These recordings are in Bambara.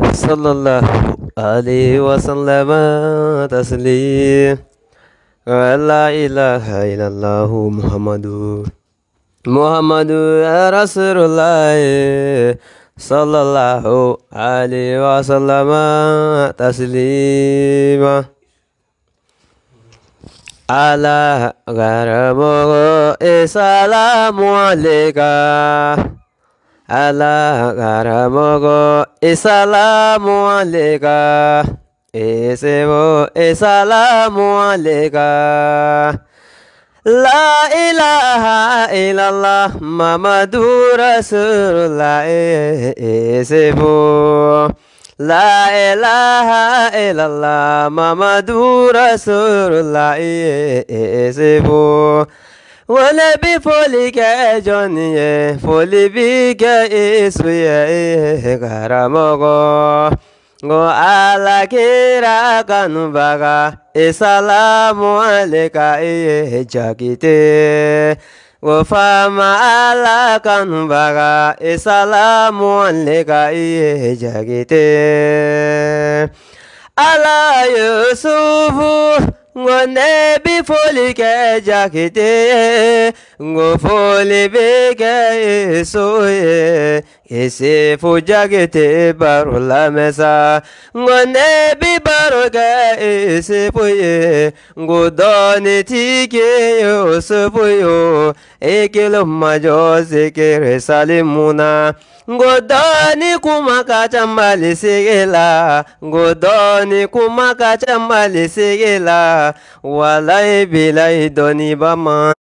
صلى الله عليه وسلم تسليم لا إله إلا الله محمد رسول الله صلى الله عليه وسلم تسليما على غربه السلام عليك على غربه السلام عليك اسمه السلام عليك لا إله إلا الله محمد رسول الله اسمه لا إله إلا الله محمد رسول الله اسمه ونبي فولك جوني فولي بيك إسوي غرامغو go ala kira kanubaga isalamu aleka jakite go fama ala kanubaga isalamu aleka jakite ala yusufu ngo nebi foli ke jakite ngo foli beke soye ese fu jakite baro la mesa ngo nebi baro ke ese fuye ngo doni tike yo sofuyo ekelo majo sekere salimuna Godoni kumaka chambali sigela Godoni kumaka chambali sigela Walai bilai doni bama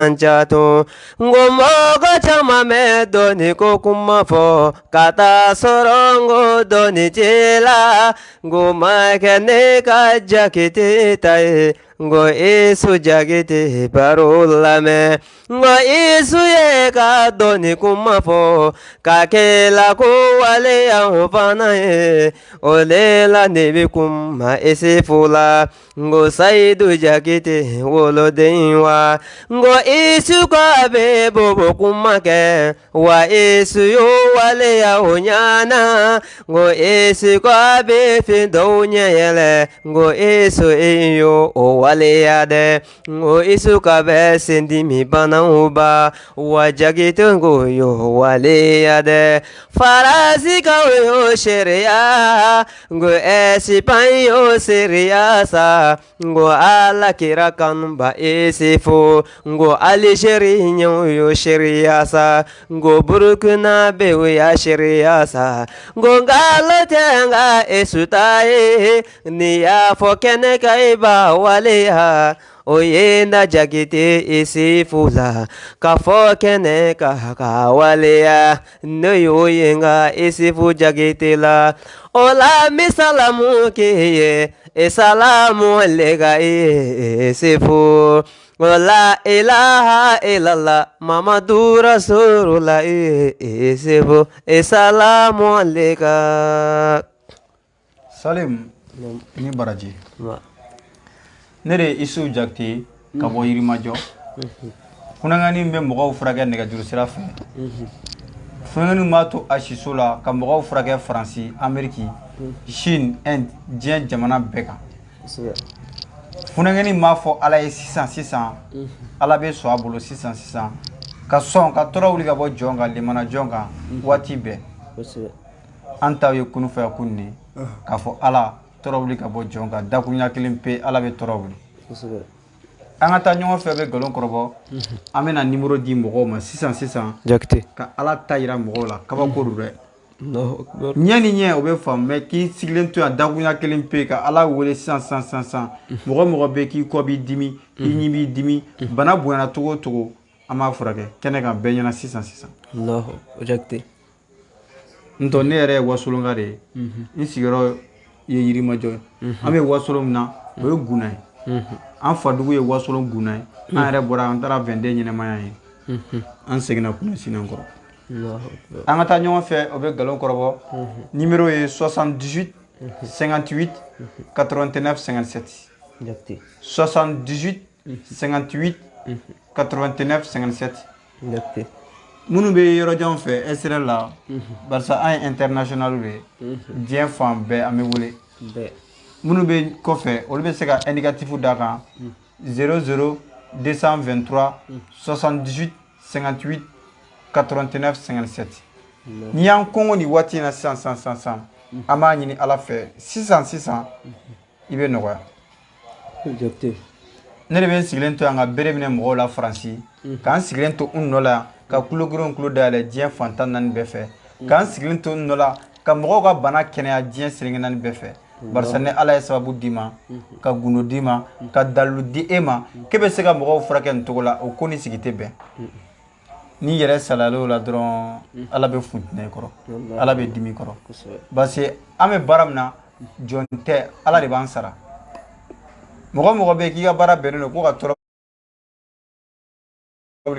Anjato Ngomoga chama me doni kokumafo Kata sorongo doni chela Ngoma kene ka jakiti tai Ngo isu jagiti barulame Ngo isu ye ka doni kumafo Kakela kuwale ya hufana ye Olela nebi kuma isi fula Ngo saidu jagiti wolo denwa Ngo isu kwa be bobo kumake Wa isu yo wale ya hunyana Ngo isu kwa be findo nyele Ngo isu iyo wale ya de Ngo isu kwa be sindi mi bana uba Wa jagito ngo yo wale ya de Farasi ka yo sheria Ngo esi pan yo seriasa Ngo ala kira kanba isifu Ngo alisheri yo sheriasa Ngo burukuna bewe ya sheriasa Ngo ngalotenga esutaye Ni ya fokene kaiba wale ya Oyenda jagite isifula Kafokene kakawale ya Noyo yenga isifu jagite la Ola misalamu kiye Isalamu alega isifu La ilaha illallah Muhammadu Rasulullah isifu Isalamu alega Salim ni baraji nere isu jakti ka bɔ Yirimajɔ funangani bɛ mɔgɔw furakɛ nɛgɛjuru sira fɛ funangani m'a to a siso la ka mɔgɔw furakɛ Faransi Ameriki Chine Inde diɲɛ jamana bɛɛ kan funangani m'a fɔ Ala ye sisan Ala bɛ sɔn a bolo sisan ka sɔn ka tɔɔrɔ wuli ka bɔ jɔn kan limana jɔn kan waati bɛɛ an taw ye kunu fɛ kun ne k'a fɔ Ala tɔɔrɔ wuli ka bɔ jɔn kan dakuruɲa kelen pe Ala bɛ tɔɔrɔ wuli an ka taa ɲɔgɔn fɛ bɛ galon kɔrɔbɔ an bɛna numéro di mɔgɔw ma sisan Jakite ka Ala ta yira mɔgɔw la kabako do dɛ ɲɛ ni ɲɛ o bɛ faamu mais k'i sigilen to yan dakuruɲa kelen pe ka Ala wele sisan mɔgɔ bɛ k'i kɔ b'i dimi i ɲi b'i dimi bana bonyana cogo o cogo an b'a furakɛ kɛnɛ kan bɛɛ ɲɛna sisan Jakite ntɔ ne yɛrɛ ye wasolonka de ye n sigiyɔrɔ ye Yirimajɔ an bɛ wasolon min na o ye Guna ye an fadugu ye wasolon Guna ye an yɛrɛ bɔra an taara 22 ɲɛnamaya ye an seginna kuna Sinankɔrɔ an ka taa ɲɔgɔn fɛ o bɛ galon kɔrɔbɔ numéro ye 78 58 89 57 78 58 89 57 minnu bɛ yɔrɔ jan fɛ SRL la barisa an ye international de ye diɲɛ fan bɛɛ an bɛ wele minnu bɛ kɔfɛ olu bɛ se ka indicatif d'a kan 00 223 78 58 89 57 n'i y'an kɔngɔ nin waati in na sisan an b'a ɲini Ala fɛ sisan i bɛ nɔgɔya ne de bɛ n sigilen to yan ka bere minɛ mɔgɔw la Faransi k'an sigilen to n nɔ la yan ka kulo girin kulo dayɛlɛ diɲɛ fan 14 bɛɛ fɛ k'an sigilen to n nɔ la ka mɔgɔw ka bana kɛnɛya diɲɛ selenge 4 bɛɛ fɛ barisa ni Ala ye sababu d'i ma ka gundo d'i ma ka dalilu di e ma k'e bɛ se ka mɔgɔw furakɛ nin cogo la o ko ni sigi tɛ bɛn n'i yɛrɛ salayala o la dɔrɔn Ala bɛ funtɛnɛ i kɔrɔ Ala bɛ dimi i kɔrɔ parce que an bɛ baara min na jɔn tɛ Ala de b'an sara mɔgɔ mɔgɔ bɛ k'i ka baara bɛnnen don ko ka tɔɔrɔ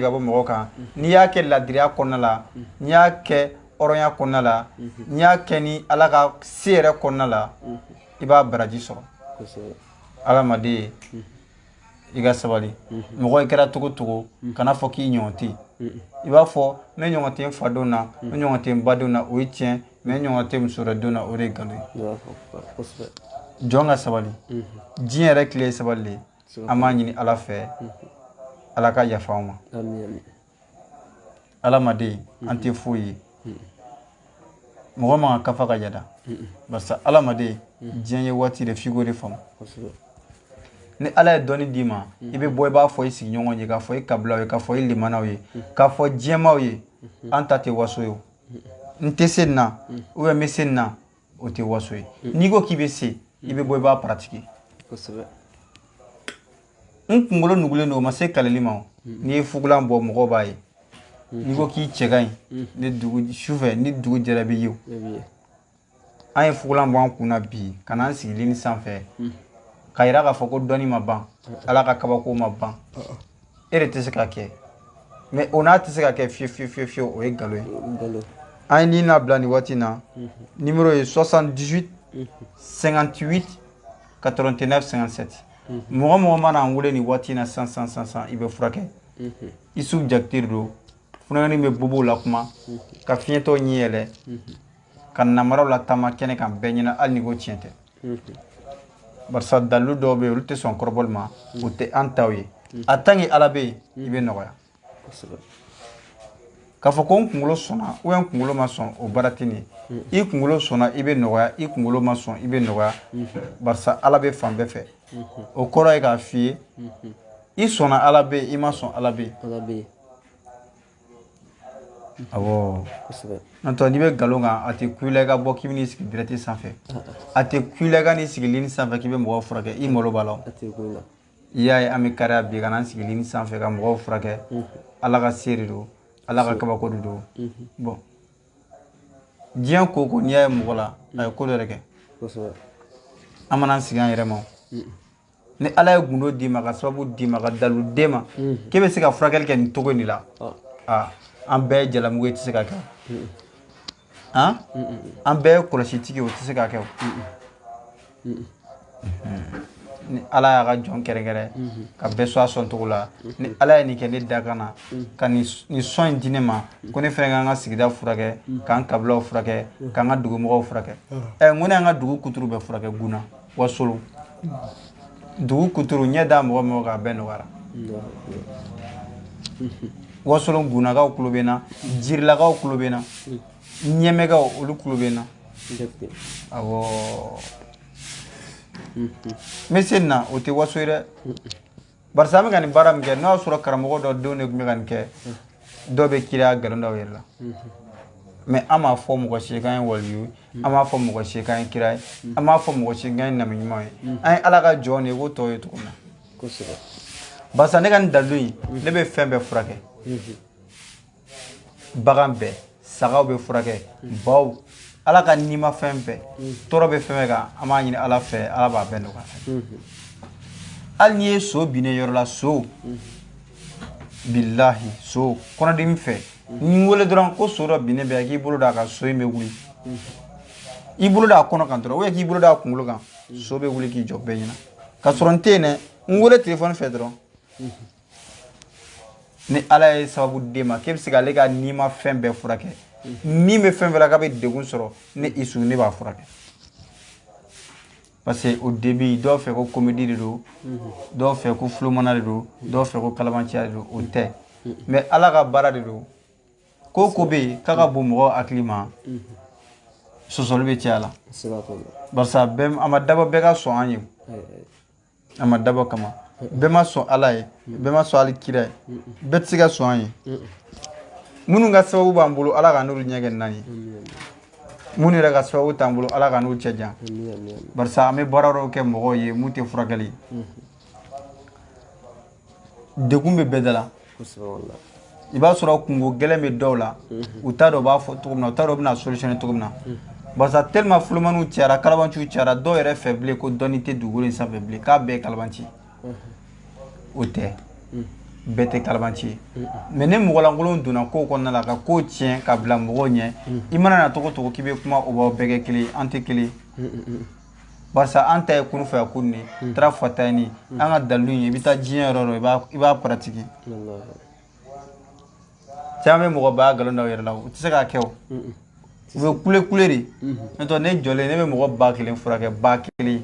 ka bɔ mɔgɔ kan n'i y'a kɛ ladiriya kɔnɔna la n'i y'a kɛ hɔrɔnya kɔnɔna la n'i y'a kɛ ni Ala ka se yɛrɛ kɔnɔna la i b'a baraji sɔrɔ adamaden i ka sabali mɔgɔ i kɛra cogo cogo kana fɔ k'i ɲɔgɔn tɛ i b'a fɔ ne ɲɔgɔn tɛ n fadenw na ne ɲɔgɔn tɛ n badenw na o ye tiɲɛ mais n ɲɔgɔn tɛ muso wɛrɛ denw na o de ye nkalon ye jɔn ka sabali diɲɛ yɛrɛ tile ye sabali de ye an b'a ɲini Ala fɛ Ala ka yafa an ma adamaden an tɛ foyi ye mɔgɔ man ka kafa ka yada barisa adamaden diɲɛ ye waati de f'i k'o de faamu ni Ala ye dɔnni d'i ma i bɛ bɔ i b'a fɔ i sigiɲɔgɔnw ye k'a fɔ i kabilaw ye k'a fɔ i limanaw ye k'a fɔ diɲɛmaw ye an ta tɛ waso ye n tɛ se nin na ou bien n bɛ se nin na o tɛ waso ye n'i ko k'i bɛ se i bɛ bɔ i b'a pratiquer n kunkolo nugulen don o ma se kaleli ma n'i ye fugulan bɔ mɔgɔw b'a ye n'i ko k'i cɛ ka ɲi ni dugu sufɛ ni dugu jɛra i bɛ ye an ye fugulan bɔ an kunna bi ka n'an sigi lini sanfɛ ka yira k'a fɔ ko dɔnni ma ban Ala ka kabako ma ban e de tɛ se ka kɛ mais o n'a tɛ se ka kɛ fiyewu o ye nkalon ye an ye nin labila nin waati in na numéro ye 78 58 89 57 mɔgɔ mɔgɔ mana an wele nin waati in na sisan i bɛ furakɛ Isufu Jakite de don funankɛnin bɛ bobow la kuma ka fiɲɛtɔ ɲi yɛlɛ ka namaraw la taama kɛnɛ kan bɛɛ ɲɛna hali ni ko tiɲɛ tɛ barisa dalilu dɔw bɛ yen olu tɛ sɔn kɔrɔbɔli ma o tɛ an taw ye a tant que Ala bɛ yen i bɛ nɔgɔya k'a fɔ ko n kunkolo sɔnna ou bien n kunkolo ma sɔn o baara tɛ nin ye i kunkolo sɔnna i bɛ nɔgɔya i kunkolo ma sɔn i bɛ nɔgɔya barisa Ala bɛ fan bɛɛ fɛ o kɔrɔ ye k'a f'i ye i sɔnna Ala bɛ yen i ma sɔn Ala bɛ yen awɔ n'o tɛ n'i bɛ nkalon kan a tɛ ku i la i ka bɔ k'i bɛ n'i sigi direct sanfɛ a tɛ ku i la i ka n'i sigi ligne sanfɛ k'i bɛ mɔgɔw furakɛ i malo b'a la i y'a ye an bɛ kariya bi ka n'an sigi ligne sanfɛ ka mɔgɔw furakɛ Ala ka se de don Ala ka kabako de don bon diɲɛ ko o ko n'i y'a ye mɔgɔ la a ye ko dɔ de kɛ an mana an sigi an yɛrɛ ma ni Ala ye gundo d'i ma ka sababu d'i ma ka dalilu d'e ma k'e bɛ se ka furakɛli kɛ nin cogo in de la an bɛɛ ye jalamugu ye i tɛ se ka kɛ an bɛɛ ye kɔlɔsitigi ye o tɛ se ka kɛ ni Ala y'a ka jɔn kɛrɛnkɛrɛn ka bɛɛ sɔn a sɔn cogo la ni Ala ye nin kɛ ne da kan na ka nin sɔn in di ne ma ko ne fana k'an ka sigida furakɛ k'an kabilaw furakɛ k'an ka dugumɔgɔw furakɛ n ko ne y'an ka dugu kuturu bɛɛ furakɛ Guna Wasolo dugu kuturu ɲɛ da mɔgɔ mɔgɔ k'a bɛɛ nɔgɔyara Wasolo Gunakaw tulo bɛ n na Jirilakaw tulo bɛ n na Ɲɛmɛkaw olu tulo bɛ n na awɔ n bɛ se nin na o tɛ waso ye dɛ barisa an bɛ ka nin baara min kɛ n'o y'a sɔrɔ karamɔgɔ dɔ denw de tun bɛ ka nin kɛ dɔw bɛ kiriya nkalon da u yɛrɛ la mais an m'a fɔ mɔgɔ si k'an ye waliyu an m'a fɔ mɔgɔ si k'an ye kira ye an m'a fɔ mɔgɔ si k'an ye nabi ɲuman ye an ye Ala ka jɔn de ye i k'o tɔw ye cogo min na barisa ne ka nin dalilu in ne bɛ fɛn bɛɛ furakɛ bagan bɛɛ sagaw bɛ furakɛ baw Ala ka nima fɛn bɛɛ tɔɔrɔ bɛ fɛn bɛɛ kan an b'a ɲini Ala fɛ Ala b'a bɛɛ nɔgɔya hali n'i ye so binnen yɔrɔ la so bilahi so kɔnɔdimi fɛ ni n wele dɔrɔn ko so dɔ binnen bɛ k'i bolo d'a kan so in bɛ wuli i bolo d'a kɔnɔ kan dɔrɔn ou bien k'i bolo d'a kunkolo kan so bɛ wuli k'i jɔ bɛɛ ɲɛna ka sɔrɔ n tɛ yen dɛ n wele téléphone fɛ dɔrɔn ni ala ye sababu d'e ma k'e bɛ se k'ale ka nima fɛn bɛɛ furakɛ min bɛ fɛn fɛn la k'a bɛ degun sɔrɔ ne isu ne b'a furakɛ parce que au début dɔw fɛ ko comédie de don dɔw fɛ ko filomana de don dɔw fɛ ko kalabanciya de don o tɛ mais ala ka baara de don ko ko bɛ yen k'a ka bon mɔgɔ hakili ma sɔsɔli bɛ caya la barisa a ma dabɔ bɛɛ ka sɔn an ye a ma dabɔ kama bɛɛ ma sɔn ala ye bɛɛ ma sɔn ali kira ye bɛɛ tɛ se ka sɔn an ye minnu ka sababu b'an bolo ala ka n'olu ɲɛ kɛ naani ye minnu yɛrɛ ka sababu t'an bolo ala ka n'u cɛ jan barisa an bɛ baara dɔw kɛ mɔgɔw ye mun tɛ furakɛli ye degun bɛ bɛɛ da la i b'a sɔrɔ kungo gɛlɛn bɛ dɔw la u t'a dɔn u b'a fɔ cogo min na u t'a dɔn u bɛna solutionner cogo min na barisa tellement filomaniw cayara kalabanciw cayara dɔw yɛrɛ fɛ bilen ko dɔnni tɛ dugukolo in sanfɛ bilen k'a bɛɛ ye kalabanci o tɛ bɛɛ tɛ kalabanci ye mais ni mɔgɔlankolon donna kow kɔnɔna la ka kow tiɲɛ ka bila mɔgɔw ɲɛ i mana na cogo cogo k'i bɛ kuma o b'aw bɛɛ kɛ kelen an tɛ kelen barisa an ta ye kunu fɛ kunu ne taara fata ye ni an ka dalilu in ye i bɛ taa diɲɛ yɔrɔ yɔrɔ i b'a pratiquer caman bɛ mɔgɔ baya nkalon da u yɛrɛ la u tɛ se k'a kɛ o u bɛ kule kule de n'o tɛ ne jɔlen ne bɛ mɔgɔ 1000 furakɛ 1000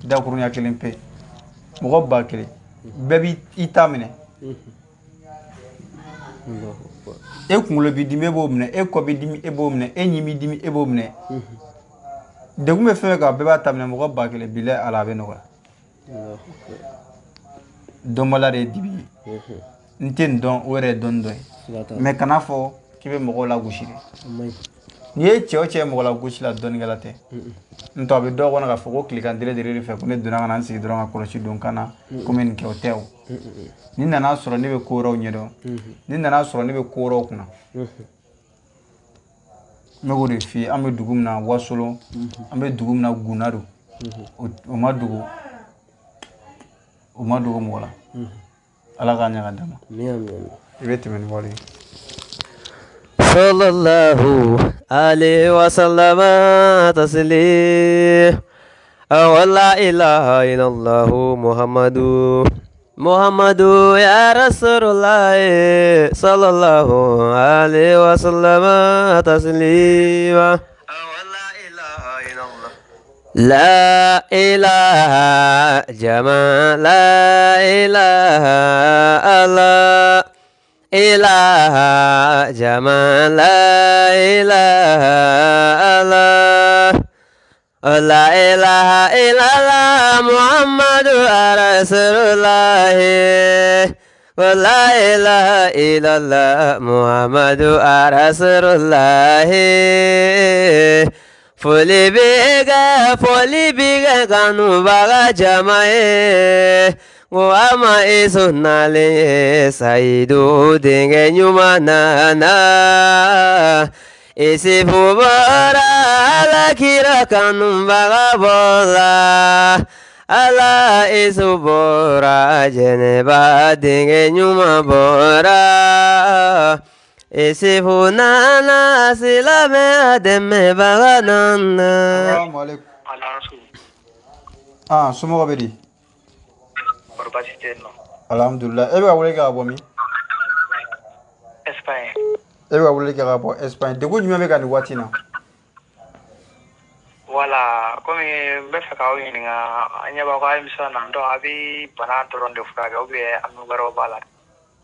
dakurunya kelen pe mɔgɔ 1000 bɛɛ b'i ta minɛ e kunkolo b'i dimi e b'o minɛ e kɔ b'i dimi e b'o minɛ e ɲi b'i dimi e b'o minɛ degun bɛ fɛn fɛn kan bɛɛ b'a ta minɛ mɔgɔ 1000 bilahi ala a bɛ nɔgɔya dɔnbala de ye dibi ye n tɛ nin dɔn o yɛrɛ ye dɔnni dɔ ye mais kana fɔ k'i bɛ mɔgɔw lagosi de n'i ye cɛ o cɛ ye mɔgɔ lagosi la dɔnnikɛla tɛ n tɔ a bɛ dɔw kɔnɔ k'a fɔ ko tilekan dere de fɛ ko ne donna ka na n sigi dɔrɔn ka kɔlɔsi don ka na ko n bɛ nin kɛ o tɛ o ni nana sɔrɔ ne bɛ ko wɛrɛw ɲɛdɔn ni nana sɔrɔ ne bɛ ko wɛrɛw kunna n bɛ k'o de f'i ye an bɛ dugu min na Wasolo an bɛ dugu min na Gunadu o ma dogo mɔgɔ la ala k'a ɲɛ ka d'a ma i bɛ tɛmɛ ni wale ye sallallahu alaihi wasallam taslim la ilaha illallah muhammadu ya rasulullah sallallahu alaihi wasallam taslim la ilaha jama la ilaha allah ilaha jama la ilaha Allah la ilaha illallah muhammadu rasulullah la ilaha illallah muhammadu rasulullah foli biga kanu baga jamae ngo ama isunale saidu denge nyumana na isi fubara ala kira kanu baga bola ala isu bora jeneba denge nyuma bora isi funana silame ademe baga nana. Assalamu alaikum. Somɔgɔ bɛ di alhamdulillah e bɛ ka wele kɛ ka bɔ min Espagne e bɛ ka wele kɛ ka bɔ Espagne degun jumɛn bɛ ka nin waati in na voilà comme n bɛ fɛ k'aw ɲininka an ɲɛ b'aw ka émission na donc a bɛ bana dɔrɔn de furakɛ ou bien an bɛ wɛrɛw b'a la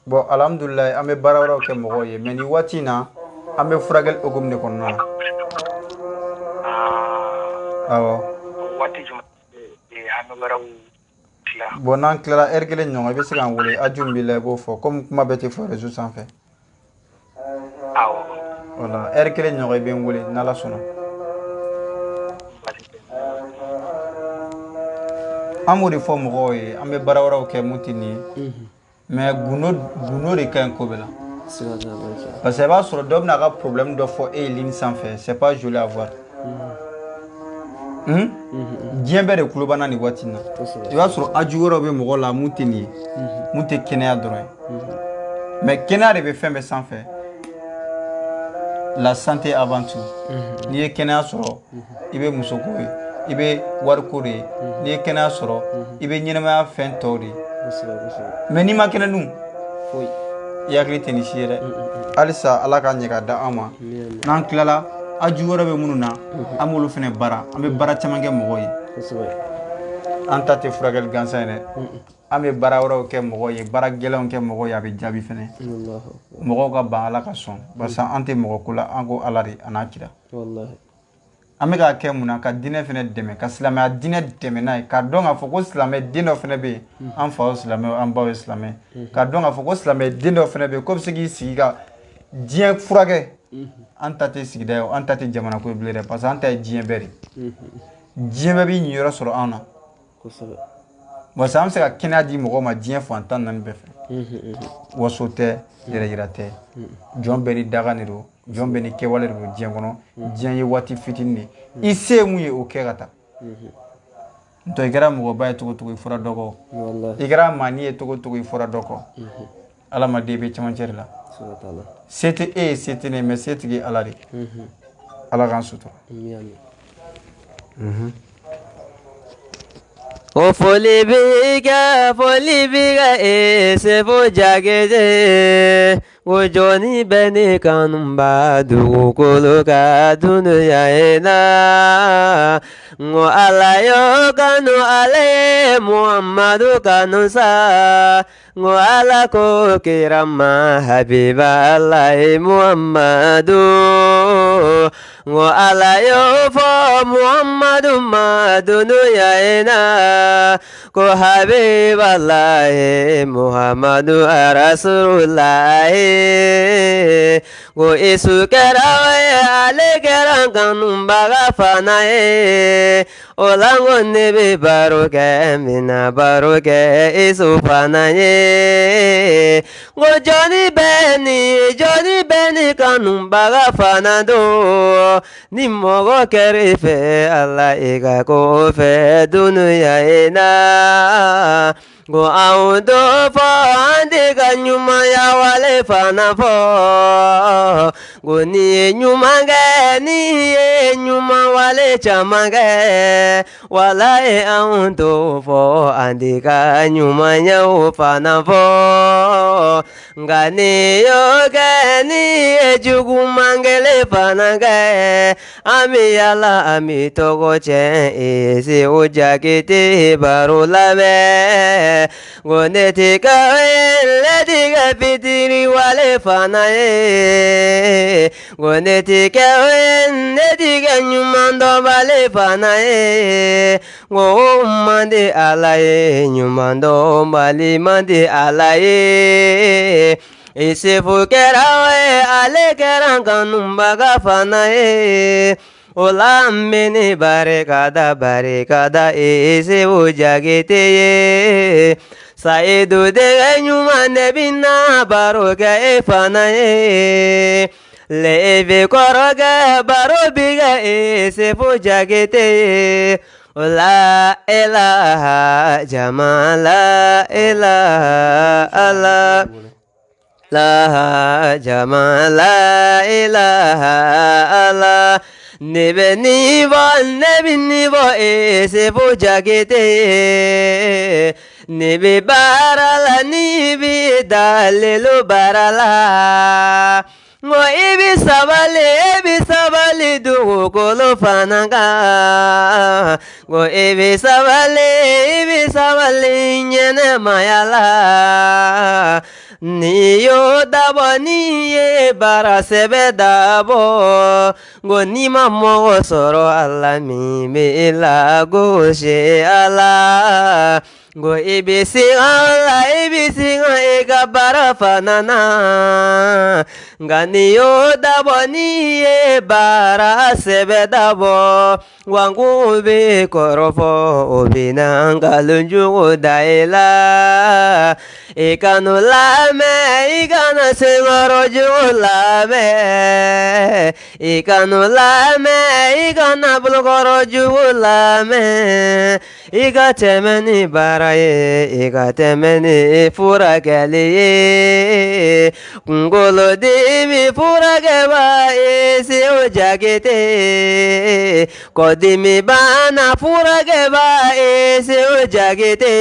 bon alhamdulillah an bɛ baara wɛrɛw kɛ mɔgɔw ye mais nin waati in na an bɛ furakɛli hukumu de kɔnɔna na awɔ waati jumɛn an bɛ wɛrɛw tila bon n'an tilara heure 1 ɲɔgɔn i bɛ se k'an wele aju min b'i la i b'o fɔ comme kuma bɛɛ tɛ fɔ réseau sanfɛ awɔ voilà heure 1 ɲɔgɔn i bɛ n wele n'Ala sɔnna an b'o de fɔ mɔgɔw ye an bɛ baara wɛrɛw kɛ mun tɛ nin ye mais gundo de ka ɲi ko bɛɛ la parce que i b'a sɔrɔ dɔ bɛna a ka problème dɔ fɔ e ye ligne sanfɛ c'est pas joli à voir diɲɛ bɛɛ de tulo b'an na nin waati in na i b'a sɔrɔ aju wɛrɛw bɛ mɔgɔ la mun tɛ nin ye mun tɛ kɛnɛya dɔrɔn ye mais kɛnɛya de bɛ fɛn bɛɛ sanfɛ la santé avant tout n'i ye kɛnɛya sɔrɔ i bɛ musoko ye i bɛ wariko de ye n'i ye kɛnɛya sɔrɔ i bɛ ɲɛnɛmaya fɛn tɔw de ye mais n'i ma kɛnɛ dun i hakili tɛ nin si ye dɛ halisa ala ka ɲɛ ka da an ma n'an tilala a ju wɛrɛ bɛ minnu na an b'olu fɛnɛ baara an bɛ baara caman kɛ mɔgɔw ye an ta tɛ furakɛli gansan ye dɛ an bɛ baara wɛrɛw kɛ mɔgɔw ye baara gɛlɛnw kɛ mɔgɔw ye a bɛ jaabi fɛnɛ mɔgɔw ka ban ala ka sɔn barisa an tɛ mɔgɔ ko la an ko ala de a n'a kira an bɛ k'a kɛ mun na ka diinɛ fɛnɛ dɛmɛ ka silamɛya diinɛ dɛmɛ n'a ye k'a dɔn k'a fɔ ko silamɛ den dɔ fɛnɛ bɛ yen an faw ye silamɛ an baw ye silamɛ k'a dɔn k'a fɔ ko silamɛ den dɔ fɛnɛ bɛ yen ko bɛ se k'i sigi ka diɲɛ furakɛ an ta tɛ sigida ye an ta tɛ jamana ko ye bilen dɛ parce que an ta ye diɲɛ bɛɛ de diɲɛ bɛɛ b'i ɲiyɔrɔ sɔrɔ an na parce que an bɛ se ka kɛnɛya di mɔgɔw ma diɲɛ fan tan naani bɛɛ fɛ waso tɛ yɛrɛ yira tɛ jɔn bɛɛ ni daga de don jɔn bɛɛ ni kɛwale de don diɲɛ kɔnɔ diɲɛ ye waati fitinin de i se ye mun ye o kɛ ka taa ntɔ i kɛra mɔgɔba ye cogo cogo i fɔra dɔ kɔ i kɛra maani ye cogo cogo i fɔra dɔ kɔ ala ma den i bɛ cɛmancɛ de la se tɛ e ye se tɛ ne ye mais se tigi ala de ala k'an sutura o foli b'i kɛ Isufu Jakite o jɔnni bɛ ne kanuba dugukolo ka dunuya in na n ko ala y'o kanu ale ye Muhamadu kanu sa n ko ala ko kira ma habiba ala ye Muhamadu n ko ala y'o fɔ Muhamadu ma dunuya in na ko habiba ala ye Muhamadu rasulullah ko Isu kɛra ye ale kɛra kanubaga fana ye o la n ko ne bɛ baro kɛ n bɛna baro kɛ Isu fana ye n ko jɔnni bɛ ni kanubaga fana don ni mɔgɔ kɛr'i fɛ ala i ka ko fɛ dunuya in na ko anw t'o fɔ an tɛ ka ɲumanya wale fana fɔ ko ni ye ɲuman kɛ ni ye ɲuman wale caman kɛ walayi anw t'o fɔ an tɛ ka ɲumanyaw fana fɔ nka ni y'o kɛ ni ye juguman kelen fana kɛ an bɛ yala an bɛ tɔgɔ tiɲɛ Isufu Jakite baro lamɛn ko ne tɛ kɛ fitiri wale fana ye ko ne tɛ kɛ ɲuman dɔnbali fana ye ko man di ala ye ɲuman dɔnbali man di ala ye Isufu kɛra ye ale kɛra kanubaga fana ye o la n bɛ ne barikada Isufu Jakite ye Sayidu dɛgɛ ɲuman ne bɛ na baro kɛ e fana ye lefe kɔrɔ kɛ baro bi kɛ Isufu Jakite ye o la ilaha jama la ilaha ala la jama la ilaha ala ne bɛ nin fɔ Isufu Jakite ye ne bɛ baara la ni bɛ dalilu baara la n ko i bɛ sabali dugukolo fana kan n ko i bɛ sabali ɲɛnɛmaya la ni y'o dabɔ ni ye baara sɛbɛ dabɔ n ko n'i ma mɔgɔ sɔrɔ a la min bɛ lagosi a la n ko i bɛ sigan i ka baara fana na nka n'i y'o dabɔ ni ye baara sɛbɛ dabɔ wa n ko bɛ kɔrɔfɔ o bɛ na nkalon jugu da i la i kanu lamɛn i kana senkɔrɔ jugu lamɛn i kanu lamɛn i kana bolokɔrɔ jugu lamɛn i ka tɛmɛ ni baara ye i ka tɛmɛ ni furakɛli ye kunkolodimi furakɛba ye Sehu Jakite kɔdimi bana furakɛba ye Sehu Jakite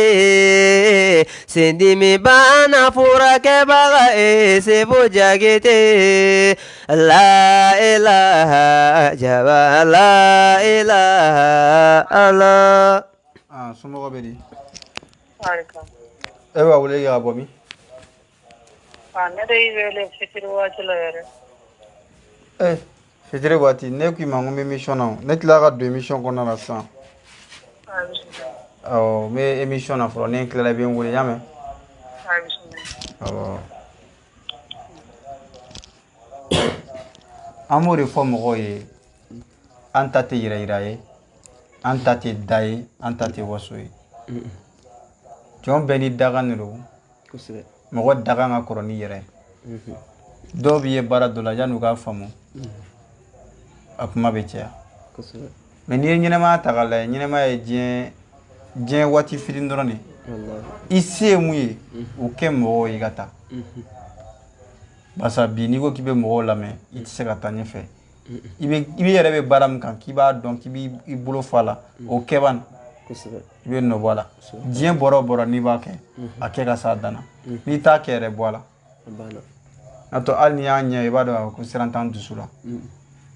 sendimi bana furakɛbaga ye Sehu Jakite la ilaha jaba la ilaha Allah. Somɔgɔ bɛ di Waalaikum. e b'a wele ka bɔ min Ne de y'i wele fitiri waati la yɛrɛ. fitiri waati ne k'i ma n ko n bɛ émission na ne tilala ka don émission kɔnɔna na sisan n bɛ émission na fɔlɔ ne tilala i bɛ n wele y'a mɛn an b'o de fɔ mɔgɔw ye an ta tɛ yɛrɛ yira ye an ta tɛ da ye an ta tɛ waso ye jɔn bɛɛ ni dakan de don mɔgɔ dakan ka kɔrɔ ni yɛrɛ dɔw b'i ye baara dɔ la yanni u k'a faamu a kuma bɛ caya mɛ n'i ye ɲɛnɛmaya ta k'a lajɛ ɲɛnɛmaya ye diɲɛ waati fitinin dɔrɔn de i se ye mun ye o kɛ mɔgɔw ye i ka taa barisa bi n'i ko k'i bɛ mɔgɔw lamɛn i tɛ se ka taa ɲɛfɛ i yɛrɛ bɛ baara min kan k'i b'a dɔn k'i b'i bolo fɔ a la o kɛ ban i bɛ nɔ bɔ a la diɲɛ bɔra o bɔra n'i b'a kɛ a kɛ ka s'a dan na n'i t'a kɛ yɛrɛ bɔ a la n'o tɛ hali n'i y'a ɲɛ i b'a dɔn ko siran t'an dusu la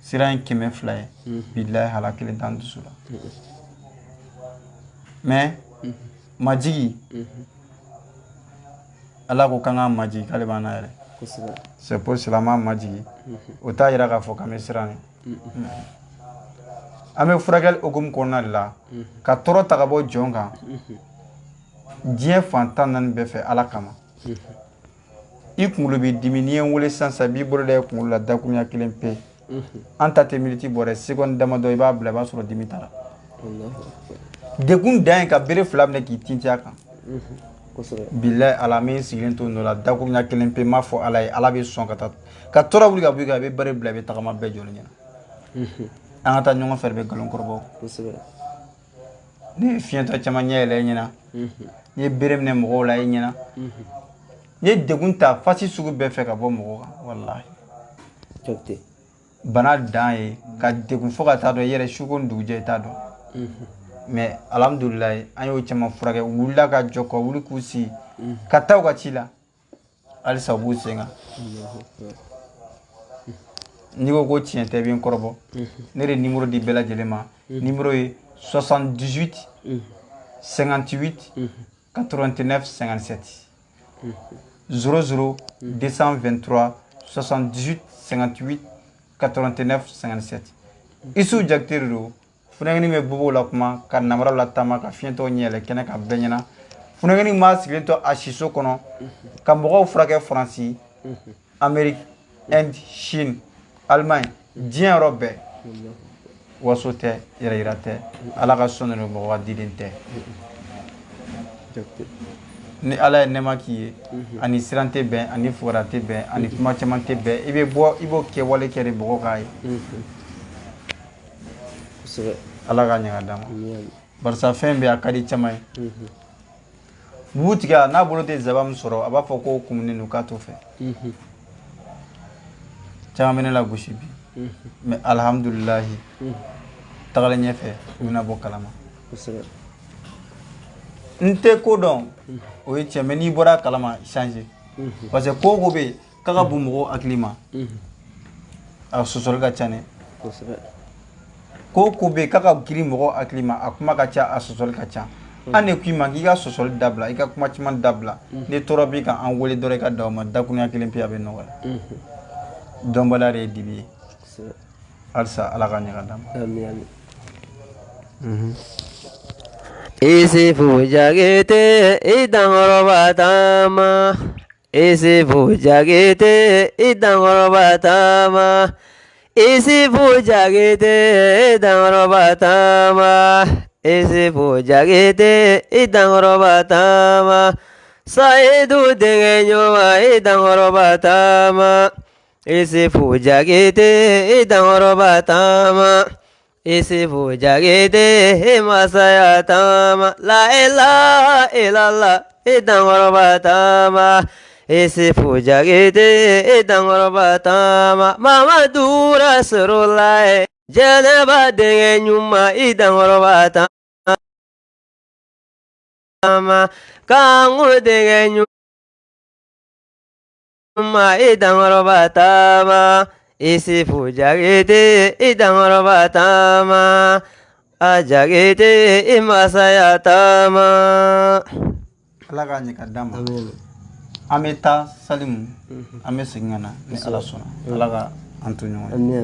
siran ye 200 ye bilahi hala 1 t'an dusu la mais majigi ala ko k'an ka majigi k'ale b'an na yɛrɛ c'est pour cela an b'a majigi o t'a yira k'a fɔ k'an bɛ siran ye an bɛ furakɛli hukumu kɔnɔna de la ka tɔɔrɔ ta ka bɔ jɔn kan diɲɛ fan 14 bɛɛ fɛ ala kama i kunkolo b'i dimi n'i ye n wele sisan i b'i bolo da i kunkolo la dakuruɲa 1 pe an ta tɛ miniti bɔ dɛ seconde damadɔ i b'a bila i b'a sɔrɔ dimi t'a la dekun dan ye ka bere 2 minɛ k'i tinti a kan bilahi ala min sigilen to nɔ la dakuruɲa 1 pe m'a fɔ ala ye ala bɛ sɔn ka tɔɔrɔ wuli ka bɔ i kan a bɛ bere bila i bɛ tagama bɛɛ jɔlen ɲɛna an ka taa ɲɔgɔn fɛ bɛ nkalon kɔrɔbɔ ne ye fiɲɛtɔ caman ɲɛ yɛlɛ i ɲɛna n ye bere minɛ mɔgɔw la i ɲɛna n ye dekun ta fasi sugu bɛɛ fɛ ka bɔ mɔgɔw kan walahi bana dan ye ka dekun fɔ ka taa dɔn i yɛrɛ su ko ni dugujɛ i t'a dɔn mais alhamdulilayi an y'o caman furakɛ u wulila ka jɔ ka wuli k'u sigi ka taa u ka ci la halisa u b'u sen kan n'i ko ko tiɲɛ tɛ i bɛ n kɔrɔbɔ ne de numéro di bɛɛ lajɛlen ma numéro ye 78 58 89 57 00 223 78 58 89 57 Isu Jakite de don Funakɛni bɛ bobow la kuma ka namara la taama ka fiɲɛtɔ ɲɛlɛ kɛnɛ ka bɛɛ ɲɛna Funakɛni maa sigilen to a siso kɔnɔ ka mɔgɔw furakɛ Faransi Amérique Inde Chine Allemagne diɲɛ yɔrɔ bɛɛ waso tɛ yɛrɛ yira tɛ ala ka sɔn de don mɔgɔ ka diden tɛ ni ala ye nɛma k'i ye ani siran tɛ bɛn ani fugara tɛ bɛn ani kuma caman tɛ bɛn i bɛ bɔ i b'o kɛwale kɛ de mɔgɔ k'a ye ala ka ɲaga d'an ma barisa fɛn bɛ a ka di caman ye bugu n'a bolo tɛ zaba min sɔrɔ a b'a fɔ ko kumunen don k'a t'o fɛ caman bɛ ne la gosi bi mais alhamdulilahi tagalen ɲɛfɛ u bɛna bɔ kalama n tɛ ko dɔn o ye tiɲɛ mais n'i bɔra kalama changer parce que ko o ko bɛ yen k'a ka bon mɔgɔw hakili ma a sɔsɔli ka ca dɛ ko o ko bɛ yen k'a ka girin mɔgɔw hakili ma a kuma ka ca a sɔsɔli ka ca an de k'i ma k'i ka sɔsɔli dabila i ka kuma caman dabila ni tɔɔrɔ b'i kan an wele dɔrɔn i ka d'aw ma dakuruɲa kelen pe a bɛ nɔgɔya dɔnbaliya de ye dibi ye halisa ala ka ɲaga d'an ma Sehu Jakite idangoroba tama Sehu Jakite idangoroba tama Sehu Jakite idangoroba tama Sehu Jakite idangoroba tama Saidu dengenyowa idangoroba tama Sehu Jakite idangoroba tama Isifu jagede masaya tama la ilaha illallah idangoroba tama Isifu jagede idangoroba tama Mamadu Rasulullah janaba denge nyuma idangoroba tama Kangu denge nyuma idangoroba tama Isifu jagede idangoroba tama ajagede imasaya tama. Ala k'a ɲɛ ka d'an ma. An bɛ taa Salimu an bɛ segin ka na ni Ala sɔnna. Ala ka an to ɲɔgɔn ye.